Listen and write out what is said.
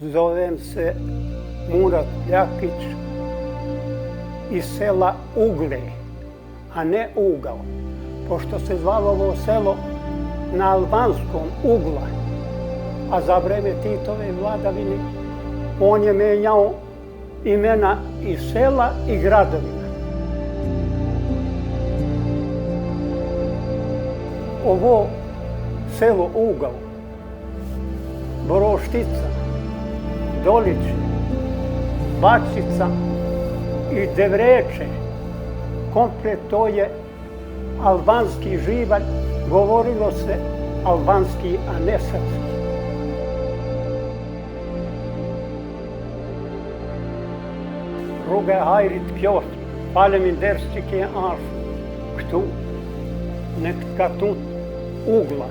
Zovem se Murat Ljakić iz sela Ugle, a ne Ugao, pošto se zvalo ovo selo na albanskom Ugla, a za vreme Titove vladavine on je menjao imena i sela i gradovina. Ovo selo Ugao, Boroštica, Doliće, Bačica i Devreče, komplet to je albanski živalj, govorilo se albanski, a ne srpski. Rruga e Hajrit kjo është, faleminderit që ke ardhur këtu në këtë katun Ugla.